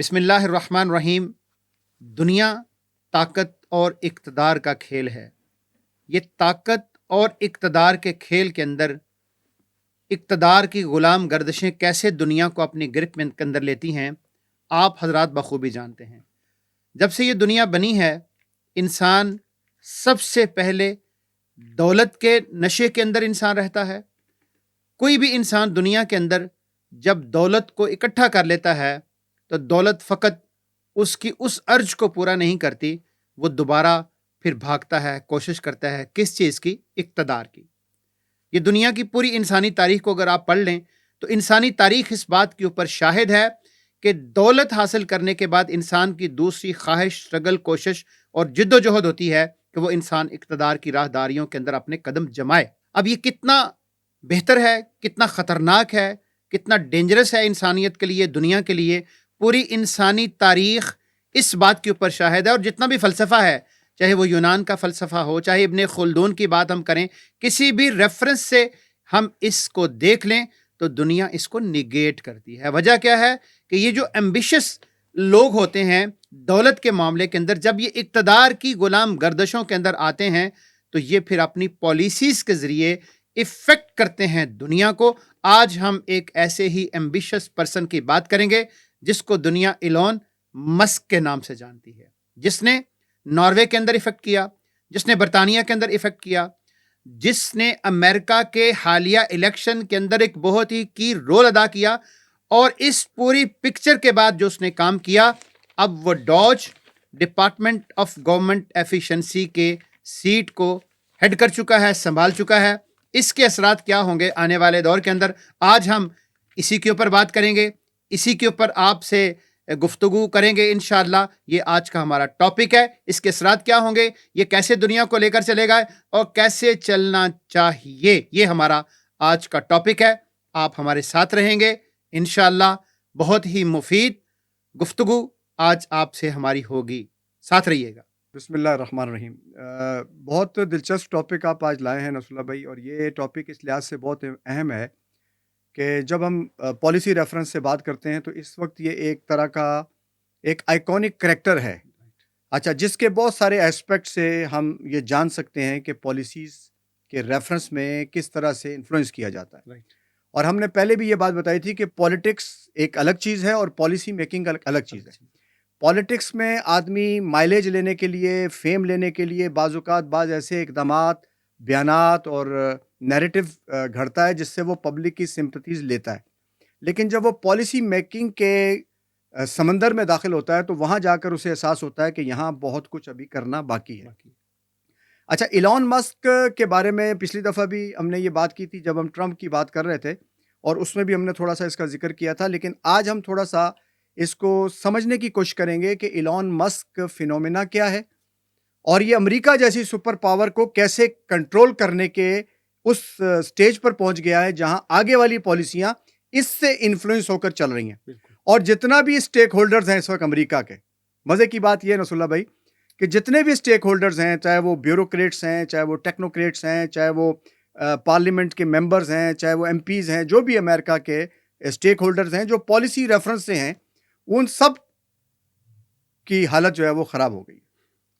بسم اللہ الرحمن الرحیم۔ دنیا طاقت اور اقتدار کا کھیل ہے۔ یہ طاقت اور اقتدار کے کھیل کے اندر اقتدار کی غلام گردشیں کیسے دنیا کو اپنی گرفت میں کے اندر لیتی ہیں، آپ حضرات بخوبی جانتے ہیں۔ جب سے یہ دنیا بنی ہے، انسان سب سے پہلے دولت کے نشے کے اندر انسان رہتا ہے۔ کوئی بھی انسان دنیا کے اندر جب دولت کو اکٹھا کر لیتا ہے تو دولت فقط اس کی اس ارج کو پورا نہیں کرتی، وہ دوبارہ پھر بھاگتا ہے، کوشش کرتا ہے کس چیز کی؟ اقتدار کی۔ یہ دنیا کی پوری انسانی تاریخ کو اگر آپ پڑھ لیں تو انسانی تاریخ اس بات کے اوپر شاہد ہے کہ دولت حاصل کرنے کے بعد انسان کی دوسری خواہش، سٹرگل، کوشش اور جد و جہد ہوتی ہے کہ وہ انسان اقتدار کی راہداریوں کے اندر اپنے قدم جمائے۔ اب یہ کتنا بہتر ہے، کتنا خطرناک ہے، کتنا ڈینجرس ہے انسانیت کے لیے، دنیا کے لیے، پوری انسانی تاریخ اس بات کے اوپر شاہد ہے۔ اور جتنا بھی فلسفہ ہے، چاہے وہ یونان کا فلسفہ ہو، چاہے ابن خلدون کی بات ہم کریں، کسی بھی ریفرنس سے ہم اس کو دیکھ لیں تو دنیا اس کو نیگیٹ کرتی ہے۔ وجہ کیا ہے کہ یہ جو ایمبیشس لوگ ہوتے ہیں دولت کے معاملے کے اندر، جب یہ اقتدار کی غلام گردشوں کے اندر آتے ہیں تو یہ پھر اپنی پالیسیز کے ذریعے افیکٹ کرتے ہیں دنیا کو۔ آج ہم ایک ایسے ہی ایمبیشس پرسن کی بات کریں گے جس کو دنیا ایلون مسک کے نام سے جانتی ہے، جس نے ناروے کے اندر افیکٹ کیا، جس نے برطانیہ کے اندر افیکٹ کیا، جس نے امریکہ کے حالیہ الیکشن کے اندر ایک بہت ہی کی رول ادا کیا، اور اس پوری پکچر کے بعد جو اس نے کام کیا، اب وہ ڈوج ڈپارٹمنٹ آف گورنمنٹ ایفیشنسی کے سیٹ کو ہیڈ کر چکا ہے، سنبھال چکا ہے۔ اس کے اثرات کیا ہوں گے آنے والے دور کے اندر، آج ہم اسی کے اوپر بات کریں گے، اسی کے اوپر آپ سے گفتگو کریں گے انشاءاللہ۔ یہ آج کا ہمارا ٹاپک ہے، اس کے اثرات کیا ہوں گے، یہ کیسے دنیا کو لے کر چلے گا اور کیسے چلنا چاہیے، یہ ہمارا آج کا ٹاپک ہے۔ آپ ہمارے ساتھ رہیں گے انشاءاللہ۔ بہت ہی مفید گفتگو آج آپ سے ہماری ہوگی، ساتھ رہیے گا۔ بسم اللہ الرحمن الرحیم۔ بہت دلچسپ ٹاپک آپ آج لائے ہیں نصر اللہ بھائی، اور یہ ٹاپک اس لحاظ سے بہت اہم ہے کہ جب ہم پالیسی ریفرنس سے بات کرتے ہیں تو اس وقت یہ ایک طرح کا ایک آئیکونک کریکٹر ہے، اچھا، جس کے بہت سارے ایسپیکٹ سے ہم یہ جان سکتے ہیں کہ پالیسیز کے ریفرنس میں کس طرح سے انفلوئنس کیا جاتا ہے۔ اور ہم نے پہلے بھی یہ بات بتائی تھی کہ پالیٹکس ایک الگ چیز ہے اور پالیسی میکنگ الگ چیز ہے۔ پالیٹکس میں آدمی مائلیج لینے کے لیے، فیم لینے کے لیے بعض اوقات بعض ایسے اقدامات، بیانات اور نیریٹو گھڑتا ہے جس سے وہ پبلک کی سمپتھیز لیتا ہے، لیکن جب وہ پالیسی میکنگ کے سمندر میں داخل ہوتا ہے تو وہاں جا کر اسے احساس ہوتا ہے کہ یہاں بہت کچھ ابھی کرنا باقی ہے۔ اچھا، ایلون مسک کے بارے میں پچھلی دفعہ بھی ہم نے یہ بات کی تھی جب ہم ٹرمپ کی بات کر رہے تھے، اور اس میں بھی ہم نے تھوڑا سا اس کا ذکر کیا تھا، لیکن آج ہم تھوڑا سا اس کو سمجھنے کی کوشش کریں گے کہ ایلون مسک فینومینا کیا ہے، اور یہ امریکہ جیسی سپر پاور کو کیسے کنٹرول کرنے کے اس سٹیج پر پہنچ گیا ہے جہاں آگے والی پالیسیاں اس سے انفلوئنس ہو کر چل رہی ہیں۔ اور جتنا بھی اسٹیک ہولڈرز ہیں اس وقت امریکہ کے، مزے کی بات یہ ہے نصر اللہ بھائی کہ جتنے بھی اسٹیک ہولڈرز ہیں، چاہے وہ بیوروکریٹس ہیں، چاہے وہ ٹیکنوکریٹس ہیں، چاہے وہ پارلیمنٹ کے ممبرز ہیں، چاہے وہ ایم پیز ہیں، جو بھی امریکہ کے اسٹیک ہولڈرز ہیں جو پالیسی ریفرنس سے ہیں، ان سب کی حالت جو ہے وہ خراب ہو گئی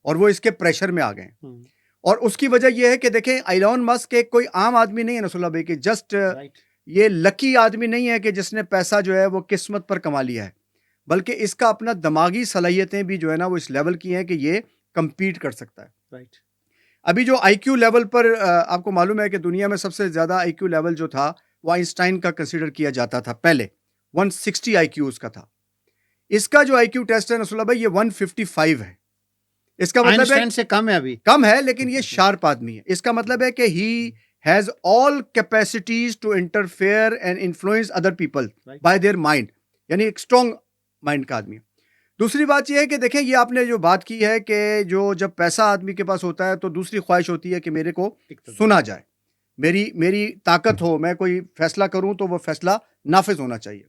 اور وہ اس کے پریشر میں آ گئے ہیں۔ اور اس کی وجہ یہ ہے کہ دیکھیں، ایلون مسک ایک کوئی عام آدمی نہیں ہے نصر اللہ بھائی، کہ جسٹ یہ لکی آدمی نہیں ہے کہ جس نے پیسہ جو ہے وہ قسمت پر کما لیا ہے، بلکہ اس کا اپنا دماغی صلاحیتیں بھی جو ہے نا وہ اس لیول کی ہیں کہ یہ کمپیٹ کر سکتا ہے۔ ابھی جو آئی کیو لیول پر آپ کو معلوم ہے کہ دنیا میں سب سے زیادہ آئی کیو لیول جو تھا وہ آئنسٹائن کا کنسیڈر کیا جاتا تھا، پہلے 160 آئی کیو اس کا تھا۔ اس کا جو آئی کیو ٹیسٹ ہے نصر اللہ بھائی یہ 155 ہے۔ اس کا مطلب ہے سے کم ہے، ابھی کم ہے، لیکن یہ شارپ آدمی ہے۔ اس کا مطلب ہے کہ he has all capacities to interfere and influence other people by their mind, یعنی ایک اسٹرانگ مائنڈ کا آدمی ہے۔ دوسری بات یہ ہے کہ دیکھیں، یہ آپ نے جو بات کی ہے کہ جو جب پیسہ آدمی کے پاس ہوتا ہے تو دوسری خواہش ہوتی ہے کہ میرے کو سنا جائے، میری طاقت ہو، میں کوئی فیصلہ کروں تو وہ فیصلہ نافذ ہونا چاہیے۔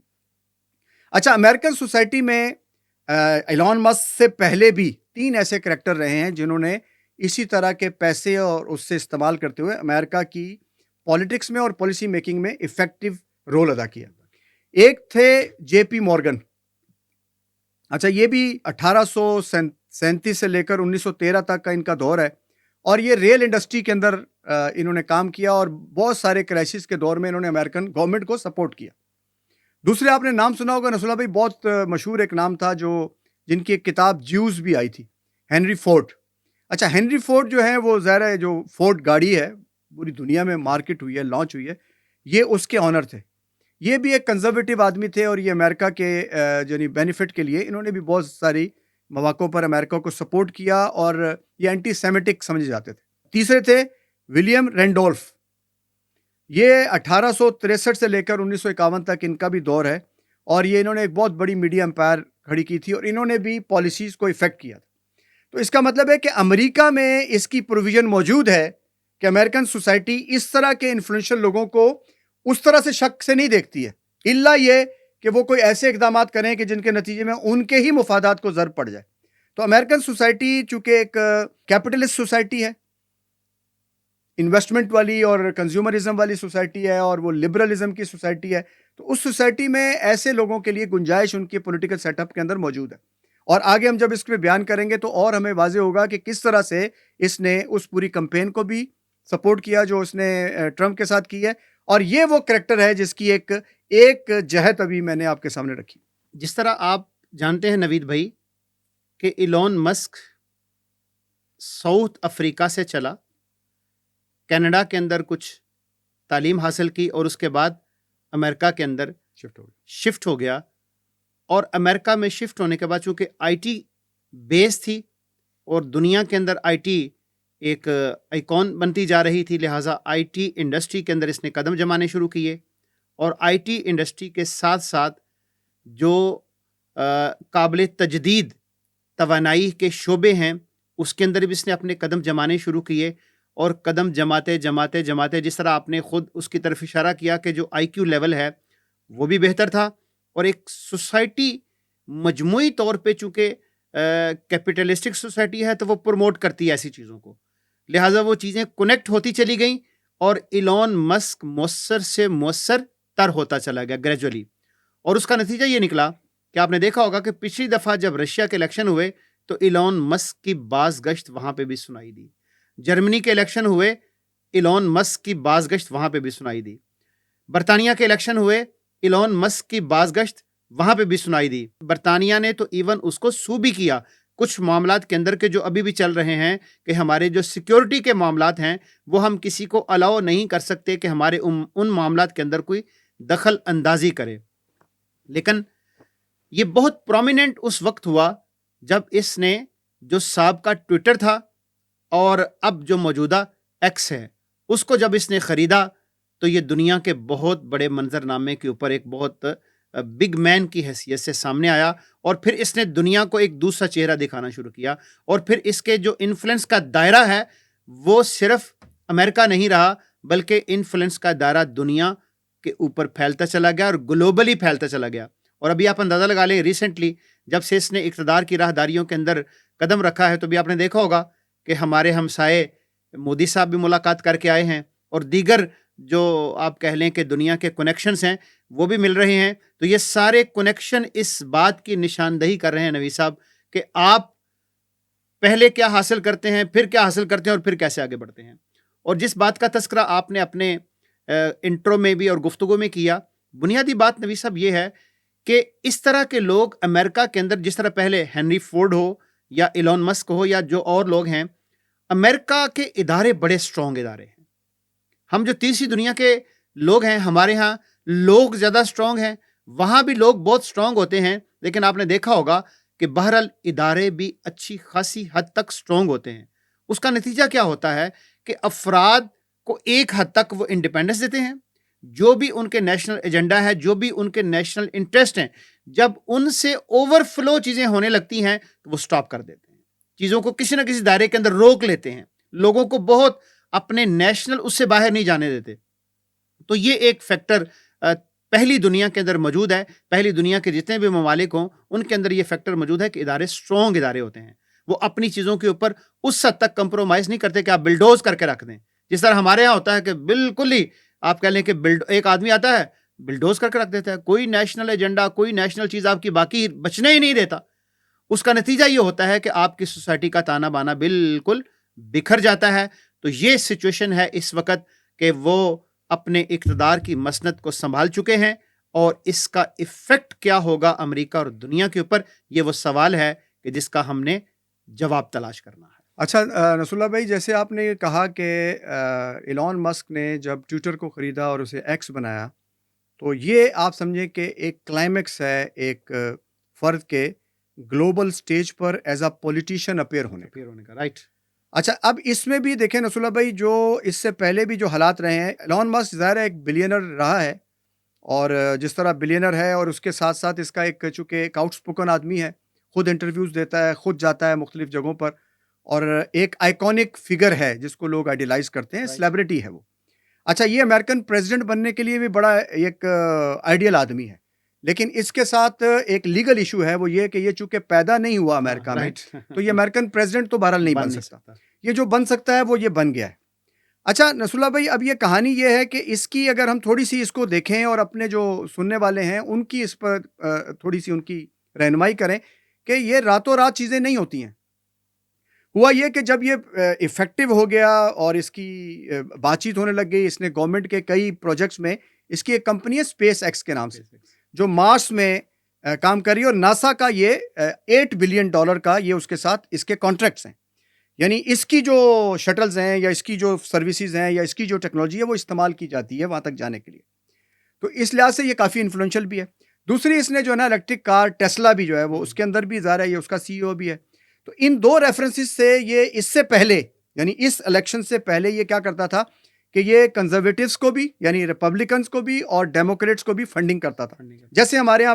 اچھا، امریکن سوسائٹی میں ایلون مسک سے پہلے بھی 3 ایسے کریکٹر رہے ہیں جنہوں نے اسی طرح کے پیسے اور اس سے استعمال کرتے ہوئے امریکہ کی پالیٹکس میں اور پالیسی میکنگ میں ایفیکٹو رول ادا کیا۔ ایک تھے جے پی مورگن، اچھا یہ بھی 1837 سے لے کر 1913 تک کا ان کا دور ہے، اور یہ ریل انڈسٹری کے اندر انہوں نے کام کیا، اور بہت سارے کرائسس کے دور میں انہوں نے امریکن گورنمنٹ کو سپورٹ کیا۔ دوسرے آپ نے نام سنا ہوگا نصر اللہ بھائی، بہت مشہور ایک نام تھا جن کی ایک کتاب جیوز بھی آئی تھی، ہنری فورڈ۔ اچھا ہنری فورڈ جو ہے وہ ظاہر ہے جو فورڈ گاڑی ہے پوری دنیا میں مارکیٹ ہوئی ہے، لانچ ہوئی ہے، یہ اس کے آنر تھے۔ یہ بھی ایک کنزرویٹو آدمی تھے، اور یہ امریکہ کے یعنی بینیفٹ کے لیے انہوں نے بھی بہت ساری مواقع پر امریکہ کو سپورٹ کیا، اور یہ اینٹی سیمیٹک سمجھے جاتے تھے۔ تیسرے تھے ولیم رینڈولف، یہ 1863 سے لے کر 1951 تک ان کا بھی دور ہے، اور یہ انہوں نے ایک بہت بڑی میڈیا امپائر کھڑی کی تھی، اور انہوں نے بھی پالیسیز کو افیکٹ کیا تھا۔ تو اس کا مطلب ہے کہ امریکہ میں اس کی پروویژن موجود ہے کہ امریکن سوسائٹی اس طرح کے انفلوئنشل لوگوں کو اس طرح سے شک سے نہیں دیکھتی ہے، الا یہ کہ وہ کوئی ایسے اقدامات کریں کہ جن کے نتیجے میں ان کے ہی مفادات کو ضرر پڑ جائے۔ تو امریکن سوسائٹی چونکہ ایک کیپٹلسٹ سوسائٹی ہے، انویسٹمنٹ والی اور کنزیومرزم والی سوسائٹی ہے، اور وہ لبرلزم کی سوسائٹی ہے، تو اس سوسائٹی میں ایسے لوگوں کے لیے گنجائش ان کے پولیٹیکل سیٹ اپ کے اندر موجود ہے۔ اور آگے ہم جب اس پہ بیان کریں گے تو اور ہمیں واضح ہوگا کہ کس طرح سے اس نے اس پوری کمپین کو بھی سپورٹ کیا جو اس نے ٹرمپ کے ساتھ کی ہے، اور یہ وہ کریکٹر ہے جس کی ایک جہت ابھی میں نے آپ کے سامنے رکھی۔ جس طرح آپ جانتے ہیں نوید بھائی کہ ایلون مسک ساؤتھ افریقہ سے چلا، کینیڈا کے اندر کچھ تعلیم حاصل کی، اور اس کے بعد امریکہ کے اندر شفٹ ہو گیا، اور امریکہ میں شفٹ ہونے کے بعد چونکہ آئی ٹی بیس تھی اور دنیا کے اندر آئی ٹی ایک آئیکن بنتی جا رہی تھی، لہٰذا آئی ٹی انڈسٹری کے اندر اس نے قدم جمانے شروع کیے، اور آئی ٹی انڈسٹری کے ساتھ ساتھ جو قابل تجدید توانائی کے شعبے ہیں اس کے اندر بھی اس نے اپنے قدم جمانے شروع کیے، اور قدم جماتے جماتے جماتے جس طرح آپ نے خود اس کی طرف اشارہ کیا کہ جو آئی کیو لیول ہے وہ بھی بہتر تھا، اور ایک سوسائٹی مجموعی طور پہ چونکہ کیپٹلسٹک سوسائٹی ہے تو وہ پروموٹ کرتی ہے ایسی چیزوں کو، لہٰذا وہ چیزیں کنیکٹ ہوتی چلی گئیں، اور ایلون مسک مؤثر سے مؤثر تر ہوتا چلا گیا گریجولی، اور اس کا نتیجہ یہ نکلا کہ آپ نے دیکھا ہوگا کہ پچھلی دفعہ جب رشیا کے الیکشن ہوئے تو ایلون مسک کی باز گشت وہاں پہ بھی سنائی دی، جرمنی کے الیکشن ہوئے ایلون مسک کی باز گشت وہاں پہ بھی سنائی دی، برطانیہ کے الیکشن ہوئے ایلون مسک کی باز گشت وہاں پہ بھی سنائی دی۔ برطانیہ نے تو ایون اس کو سو بھی کیا کچھ معاملات کے اندر کے جو ابھی بھی چل رہے ہیں کہ ہمارے جو سیکیورٹی کے معاملات ہیں وہ ہم کسی کو الاؤ نہیں کر سکتے کہ ہمارے ان معاملات کے اندر کوئی دخل اندازی کرے، لیکن یہ بہت پرومیننٹ اس وقت ہوا جب اس نے جو سابقہ ٹویٹر تھا اور اب جو موجودہ ایکس ہے اس کو جب اس نے خریدا تو یہ دنیا کے بہت بڑے منظرنامے کے اوپر ایک بہت بگ مین کی حیثیت سے سامنے آیا، اور پھر اس نے دنیا کو ایک دوسرا چہرہ دکھانا شروع کیا، اور پھر اس کے جو انفلوئنس کا دائرہ ہے وہ صرف امریکہ نہیں رہا بلکہ انفلوئنس کا دائرہ دنیا کے اوپر پھیلتا چلا گیا اور گلوبلی پھیلتا چلا گیا۔ اور ابھی آپ اندازہ لگا لیں ریسنٹلی جب سے اس نے اقتدار کی راہداریوں کے اندر قدم رکھا ہے تو بھی آپ نے دیکھا ہوگا کہ ہمارے ہمسائے مودی صاحب بھی ملاقات کر کے آئے ہیں، اور دیگر جو آپ کہہ لیں کہ دنیا کے کنیکشنز ہیں وہ بھی مل رہے ہیں، تو یہ سارے کنیکشن اس بات کی نشاندہی کر رہے ہیں نوید صاحب کہ آپ پہلے کیا حاصل کرتے ہیں، پھر کیا حاصل کرتے ہیں، اور پھر کیسے آگے بڑھتے ہیں۔ اور جس بات کا تذکرہ آپ نے اپنے انٹرو میں بھی اور گفتگو میں کیا، بنیادی بات نوید صاحب یہ ہے کہ اس طرح کے لوگ امریکہ کے اندر جس طرح پہلے ہنری فورڈ ہو یا ایلون مسک ہو یا جو اور لوگ ہیں، امریکہ کے ادارے بڑے سٹرونگ ادارے ہیں۔ ہم جو تیسری دنیا کے لوگ ہیں ہمارے ہاں لوگ زیادہ سٹرونگ ہیں، وہاں بھی لوگ بہت سٹرونگ ہوتے ہیں، لیکن آپ نے دیکھا ہوگا کہ بہرحال ادارے بھی اچھی خاصی حد تک سٹرونگ ہوتے ہیں۔ اس کا نتیجہ کیا ہوتا ہے کہ افراد کو ایک حد تک وہ انڈیپینڈنس دیتے ہیں، جو بھی ان کے نیشنل ایجنڈا ہے، جو بھی ان کے نیشنل انٹرسٹ ہیں، جب ان سے اوور فلو چیزیں ہونے لگتی ہیں تو وہ سٹاپ کر دیتے ہیں، چیزوں کو کسی نہ کسی دائرے کے اندر روک لیتے ہیں، لوگوں کو بہت اپنے نیشنل اس سے باہر نہیں جانے دیتے۔ تو یہ ایک فیکٹر پہلی دنیا کے اندر موجود ہے، پہلی دنیا کے جتنے بھی ممالک ہوں ان کے اندر یہ فیکٹر موجود ہے کہ ادارے سٹرونگ ادارے ہوتے ہیں، وہ اپنی چیزوں کے اوپر اس حد تک کمپرومائز نہیں کرتے کہ آپ بلڈوز کر کے رکھ دیں، جس طرح ہمارے ہاں ہوتا ہے کہ بالکل ہی آپ کہہ لیں کہ ایک آدمی آتا ہے بلڈوز کر کے رکھ دیتا ہے، کوئی نیشنل ایجنڈا کوئی نیشنل چیز آپ کی باقی بچنے ہی نہیں دیتا۔ اس کا نتیجہ یہ ہوتا ہے کہ آپ کی سوسائٹی کا تانا بانا بالکل بکھر جاتا ہے. تو یہ سچویشن ہے اس وقت کہ وہ اپنے اقتدار کی مسند کو سنبھال چکے ہیں, اور اس کا ایفیکٹ کیا ہوگا امریکہ اور دنیا کے اوپر, یہ وہ سوال ہے کہ جس کا ہم نے جواب تلاش کرنا ہے. اچھا نصر اللہ بھائی، جیسے آپ نے کہا کہ ایلون مسک نے جب ٹویٹر کو خریدا اور اسے ایکس بنایا، تو یہ آپ سمجھیں کہ ایک کلائمیکس ہے ایک فرد کے global stage per as a politician appear ہونے کا. رائٹ. اچھا، اب اس میں بھی دیکھیں نصر اللہ بھائی، جو اس سے پہلے بھی جو حالات رہے ہیں، ایلون مسک ظاہر ہے ایک بلینر رہا ہے، اور جس طرح بلینر ہے اور اس کے ساتھ ساتھ اس کا ایک چونکہ ایک آؤٹ اسپوکن آدمی ہے، خود انٹرویوز دیتا ہے، خود جاتا ہے مختلف جگہوں پر، اور ایک آئیکونک فگر ہے جس کو لوگ آئیڈیلائز کرتے ہیں، سیلیبریٹی ہے وہ. اچھا، یہ امریکن پریزیڈنٹ بننے کے لیے بھی بڑا ایک آئیڈیل آدمی ہے، لیکن اس کے ساتھ ایک لیگل ایشو ہے، وہ یہ کہ یہ چونکہ پیدا نہیں ہوا امریکہ میں، تو یہ امریکن پریزیڈنٹ تو بہرحال نہیں بن سکتا. یہ جو بن سکتا ہے وہ یہ بن گیا ہے. اچھا نصر اللہ بھائی، اب یہ کہانی یہ ہے کہ اس کی اگر ہم تھوڑی سی اس کو دیکھیں اور اپنے جو سننے والے ہیں ان کی اس پر تھوڑی سی ان کی رہنمائی کریں کہ یہ راتوں رات چیزیں نہیں ہوتی ہیں. ہوا یہ کہ جب یہ افیکٹو ہو گیا اور اس کی بات چیت ہونے لگ گئی، اس نے گورنمنٹ کے کئی پروجیکٹس میں، اس کی ایک کمپنی ہے اسپیس ایکس کے نام سے، جو مارس میں کام کر رہی ہے، اور ناسا کا یہ $8 بلین کا یہ اس کے ساتھ اس کے کانٹریکٹس ہیں. یعنی اس کی جو شٹلز ہیں یا اس کی جو سروسز ہیں یا اس کی جو ٹیکنالوجی ہے وہ استعمال کی جاتی ہے وہاں تک جانے کے لیے. تو اس لحاظ سے یہ کافی انفلوئنشل بھی ہے. دوسری، اس نے جو ہے نا الیکٹرک کار ٹیسلا بھی جو ہے وہ اس کے اندر بھی ظاہر ہے، یہ اس کا سی او بھی ہے. تو ان دو ریفرنسز سے یہ اس سے پہلے، یعنی اس الیکشن سے پہلے یہ کیا کرتا تھا کہ یہ کنزرویٹیوز کو بھی، یعنی ریپبلکنز کو بھی اور ڈیموکریٹس کو بھی فنڈنگ کرتا تھا. جیسے ہمارے یہاں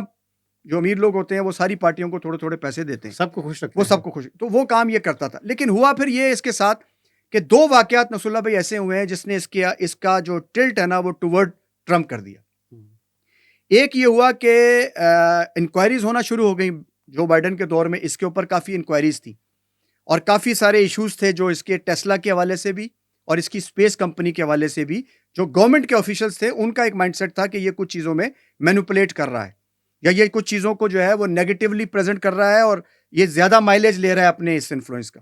جو امیر لوگ ہوتے ہیں وہ ساری پارٹیوں کو تھوڑے تھوڑے پیسے دیتے ہیں، سب کو خوش رکھتے وہ سب کو خوش، تو وہ کام یہ کرتا تھا. لیکن ہوا پھر یہ اس کے ساتھ کہ دو واقعات نصر اللہ بھائی ایسے ہوئے ہیں جس نے اس کا جو ٹلٹ ہے نا وہ ٹورڈ ٹرمپ کر دیا. ایک یہ ہوا کہ انکوائریز ہونا شروع ہو گئیں جو بائیڈن کے دور میں، اس کے اوپر کافی انکوائریز تھیں اور کافی سارے ایشوز تھے جو اس کے ٹیسلا کے حوالے سے بھی اور اس کی اسپیس کمپنی کے حوالے سے بھی. جو گورنمنٹ کے آفیشلز تھے ان کا ایک مائنڈ سیٹ تھا کہ یہ کچھ چیزوں میں مینوپولیٹ کر رہا ہے، یا یہ کچھ چیزوں کو جو ہے وہ نیگیٹیولی پریزنٹ کر رہا ہے اور یہ زیادہ مائلیج لے رہا ہے اپنے اس انفلوئنس کا.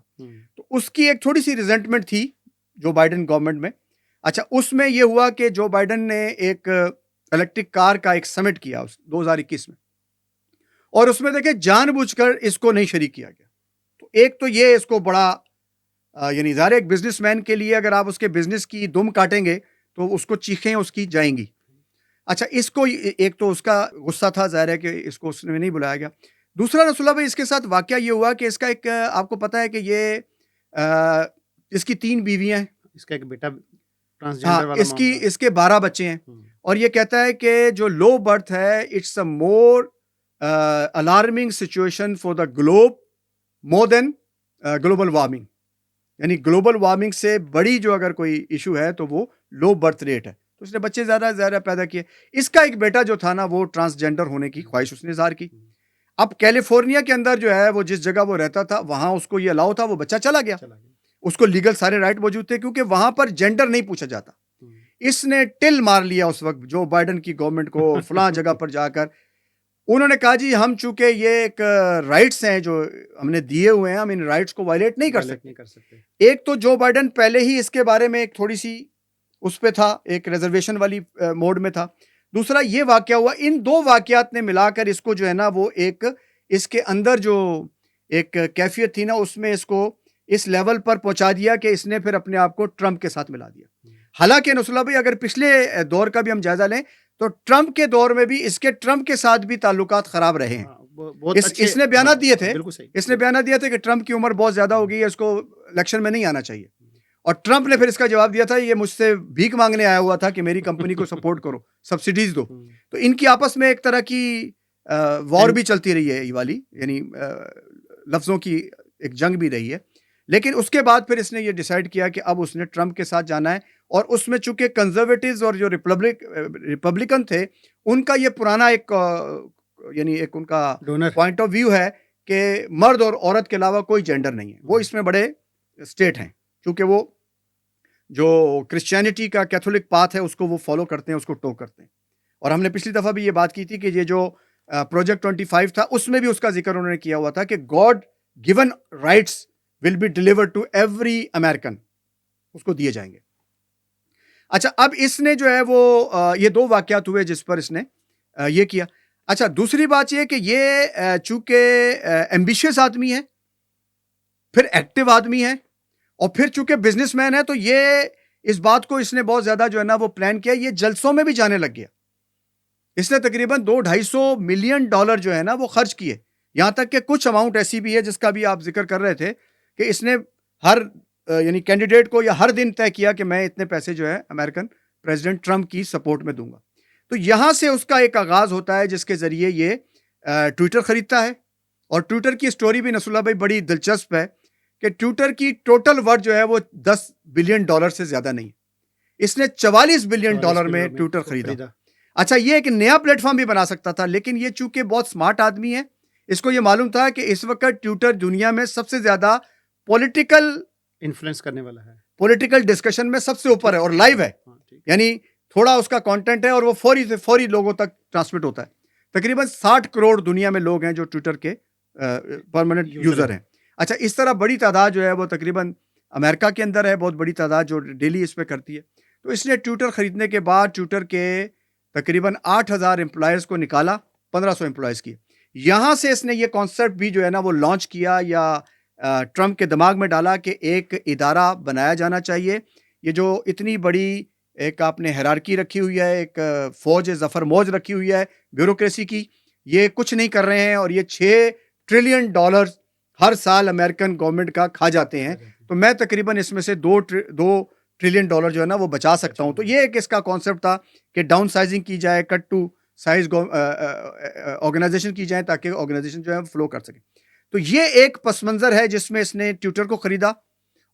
تو اس کی ایک تھوڑی سی ریزنٹمنٹ تھی جو بائیڈن گورنمنٹ میں. اچھا، اس میں یہ ہوا کہ جو بائیڈن نے ایک الیکٹرک کار کا ایک سمٹ کیا 2021 میں، اور اس میں دیکھیں جان بوجھ کر اس کو نہیں شریک کیا گیا. تو ایک تو یہ اس کو بڑا یعنی ظاہر ایک بزنس مین کے لیے اگر آپ اس کے بزنس کی دم کاٹیں گے تو اس کو چیخیں اس کی جائیں گی. اچھا، اس کو ایک تو اس کا غصہ تھا، ظاہر ہے کہ اس کو اس نے نہیں بلایا گیا. دوسرا نصر اللہ بھائی، اس کے ساتھ واقعہ یہ ہوا کہ اس کا ایک آپ کو پتا ہے کہ یہ اس کی 3 بیویاں ہیں، اس کا ایک بیٹا ہاں، اس کے 12 بچے ہیں، اور یہ کہتا ہے کہ جو لو برتھ ہے it's a more alarming situation for the globe more than global warming. یعنی گلوبل وارمنگ سے بڑی جو اگر کوئی ایشو ہے تو وہ لو برتھ ریٹ ہے. تو اس نے بچے زیادہ پیدا کیے. اس کا ایک بیٹا جو تھا نا وہ ٹرانسجینڈر ہونے کی خواہش اس نے اظہار کی. اب کیلیفورنیا کے اندر جو ہے وہ جس جگہ وہ رہتا تھا وہاں اس کو یہ الاؤ تھا، وہ بچہ چلا گیا، اس کو لیگل سارے رائٹ موجود تھے کیونکہ وہاں پر جینڈر نہیں پوچھا جاتا. اس نے ٹل مار لیا اس وقت جو بائیڈن کی گورنمنٹ کو فلاں جگہ پر جا کر. انہوں نے کہا جی ہم چونکہ یہ ایک رائٹس ہیں جو ہم نے دیے ہوئے ہیں، ہم ان رائٹس کو وائلیٹ نہیں کر سکتے. ایک تو جو بائیڈن پہلے ہی اس کے بارے میں ایک تھوڑی سی اس پہ تھا، ایک ریزرویشن والی موڈ میں تھا. دوسرا یہ واقعہ ہوا. ان دو واقعات نے ملا کر اس کو جو ہے نا وہ ایک اس کے اندر جو ایک کیفیت تھی نا اس میں اس کو اس لیول پر پہنچا دیا کہ اس نے پھر اپنے آپ کو ٹرمپ کے ساتھ ملا دیا. حالانکہ نصر اللہ بھائی اگر پچھلے دور کا بھی ہم جائزہ لیں تو ٹرمپ کے دور میں بھی اس کے ٹرمپ کے ساتھ بھی تعلقات خراب رہے ہیں. اس نے بیانات دیے تھے، کہ ٹرمپ کی عمر بہت زیادہ ہو گئی ہے، اس کو الیکشن میں نہیں آنا چاہیے. اور ٹرمپ نے پھر اس کا جواب دیا تھا یہ مجھ سے بھیک مانگنے آیا ہوا تھا کہ میری کمپنی کو سپورٹ کرو، سبسڈیز دو. تو ان کی آپس میں ایک طرح کی وار بھی چلتی رہی ہے، یہ والی یعنی لفظوں کی ایک جنگ بھی رہی ہے. لیکن اس کے بعد پھر اس نے یہ ڈیسائیڈ کیا کہ اب اس نے ٹرمپ کے ساتھ جانا ہے. اور اس میں چونکہ کنزرویٹیوز اور جو ریپبلکن تھے ان کا یہ پرانا ایک یعنی ایک ان کا پوائنٹ آف ویو ہے کہ مرد اور عورت کے علاوہ کوئی جینڈر نہیں ہے. وہ اس میں بڑے اسٹیٹ ہیں کیونکہ وہ جو کرسچینٹی کا کیتھولک پاتھ ہے اس کو وہ فالو کرتے ہیں، اس کو ٹو کرتے ہیں. اور ہم نے پچھلی دفعہ بھی یہ بات کی تھی کہ یہ جو پروجیکٹ 25 تھا، اس میں بھی اس کا ذکر انہوں نے کیا ہوا تھا کہ God given rights will be delivered to every American, اس کو دیے جائیں گے. اچھا، اب اس نے جو ہے وہ یہ 2 واقعات ہوئے جس پر اس نے یہ کیا. اچھا، دوسری بات یہ کہ یہ چونکہ ایمبیشیس آدمی ہے، پھر ایکٹیو آدمی ہے، اور پھر چونکہ بزنس مین ہے، تو یہ اس بات کو اس نے بہت زیادہ جو ہے نا وہ پلان کیا. یہ جلسوں میں بھی جانے لگ گیا. اس نے تقریباً $200-250 ملین جو ہے نا وہ خرچ کیے. یہاں تک کہ کچھ اماؤنٹ ایسی بھی ہے جس کا بھی آپ ذکر کر رہے تھے کہ اس نے ہر یعنی کینڈیڈیٹ کو یا ہر دن طے کیا کہ میں اتنے پیسے جو ہے امریکن پریزیڈنٹ ٹرمپ کی سپورٹ میں دوں گا. تو یہاں سے اس کا ایک آغاز ہوتا ہے جس کے ذریعے یہ ٹویٹر خریدتا ہے. اور ٹویٹر کی سٹوری بھی نصر اللہ بھائی بڑی دلچسپ ہے کہ ٹویٹر کی ٹوٹل ورتھ جو ہے وہ $10 بلین سے زیادہ نہیں. اس نے $44 بلین میں ٹویٹر خریدا. اچھا، یہ ایک نیا پلیٹ فارم بھی بنا سکتا تھا، لیکن یہ چونکہ بہت سمارٹ آدمی ہے، اس کو یہ معلوم تھا کہ اس وقت ٹویٹر دنیا میں سب سے زیادہ پولیٹیکل انفلوئنس کرنے والا ہے، پولیٹیکل ڈسکشن میں سب سے اوپر ہے اور لائیو ہے. یعنی تھوڑا اس کا کانٹینٹ ہے اور وہ فوری لوگوں تک ٹرانسمٹ ہوتا ہے. تقریباً 60 کروڑ دنیا میں لوگ ہیں جو ٹویٹر کے پرماننٹ یوزر ہیں. اچھا، اس طرح بڑی تعداد جو ہے وہ تقریباً امریکہ کے اندر ہے، بہت بڑی تعداد جو ڈیلی اس پہ کرتی ہے. تو اس نے ٹویٹر خریدنے کے بعد ٹویٹر کے تقریباً 8,000 امپلائیز کو نکالا، 1,500 امپلائیز کیے. یہاں سے اس نے یہ کانسیپٹ بھی جو ہے نا وہ لانچ کیا یا ٹرمپ کے دماغ میں ڈالا کہ ایک ادارہ بنایا جانا چاہیے. یہ جو اتنی بڑی ایک آپ نے ہیرارکی رکھی ہوئی ہے، ایک فوج ظفر موج رکھی ہوئی ہے بیوروکریسی کی، یہ کچھ نہیں کر رہے ہیں اور یہ $6 ٹریلین ہر سال امریکن گورنمنٹ کا کھا جاتے ہیں. تو میں تقریباً اس میں سے $2 ٹریلین جو ہے نا وہ بچا سکتا ہوں. تو یہ ایک اس کا کانسیپٹ تھا کہ ڈاؤن سائزنگ کی جائے، کٹ ٹو سائز آرگنائزیشن کی جائے تاکہ آرگنائزیشن جو ہے فلو کر سکے. تو یہ ایک پس منظر ہے جس میں اس نے ٹویٹر کو خریدا.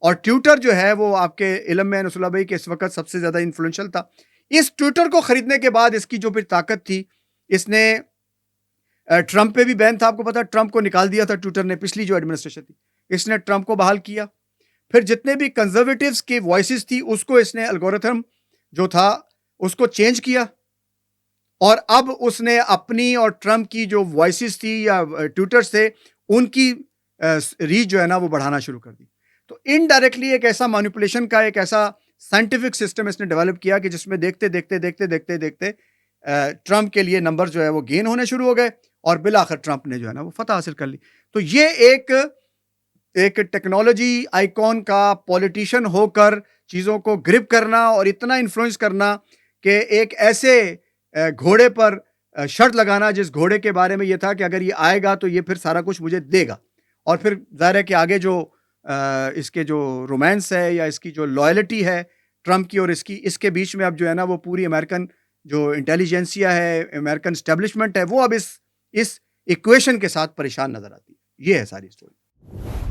اور ٹویٹر جو ہے وہ آپ کے علم میں نصر اللہ بھائی کہ اس وقت سب سے زیادہ انفلوئنشل تھا. اس ٹویٹر کو خریدنے کے بعد اس کی جو پھر طاقت تھی، اس نے ٹرمپ پہ بھی بین تھا، آپ کو پتا ٹرمپ کو نکال دیا تھا ٹویٹر نے، پچھلی جو ایڈمنسٹریشن تھی اس نے ٹرمپ کو بحال کیا. پھر جتنے بھی کنزرویٹیوز کی وائسز تھی اس کو اس نے الگورتھم جو تھا اس کو چینج کیا، اور اب اس نے اپنی اور ٹرمپ کی جو وائسز تھی یا ٹویٹرز تھے ان کی ریچ جو ہے نا وہ بڑھانا شروع کر دی. تو انڈائریکٹلی ایک ایسا مینیپولیشن کا ایک ایسا سائنٹیفک سسٹم اس نے ڈیولپ کیا کہ جس میں دیکھتے دیکھتے ٹرمپ کے لیے نمبر جو ہے وہ گین ہونے شروع ہو گئے اور بالآخر ٹرمپ نے جو ہے نا وہ فتح حاصل کر لی. تو یہ ایک ٹیکنالوجی آئیکن کا پولیٹیشین ہو کر چیزوں کو گرپ کرنا اور اتنا انفلوئنس کرنا کہ ایک ایسے گھوڑے پر شرط لگانا جس گھوڑے کے بارے میں یہ تھا کہ اگر یہ آئے گا تو یہ پھر سارا کچھ مجھے دے گا. اور پھر ظاہر ہے کہ آگے جو اس کے جو رومانس ہے یا اس کی جو لائلٹی ہے ٹرمپ کی اور اس کے بیچ میں اب جو ہے نا وہ پوری امریکن جو انٹیلیجنسیا ہے، امریکن اسٹیبلشمنٹ ہے، وہ اب اس ایکویشن کے ساتھ پریشان نظر آتی ہے. یہ ہے ساری اسٹوری.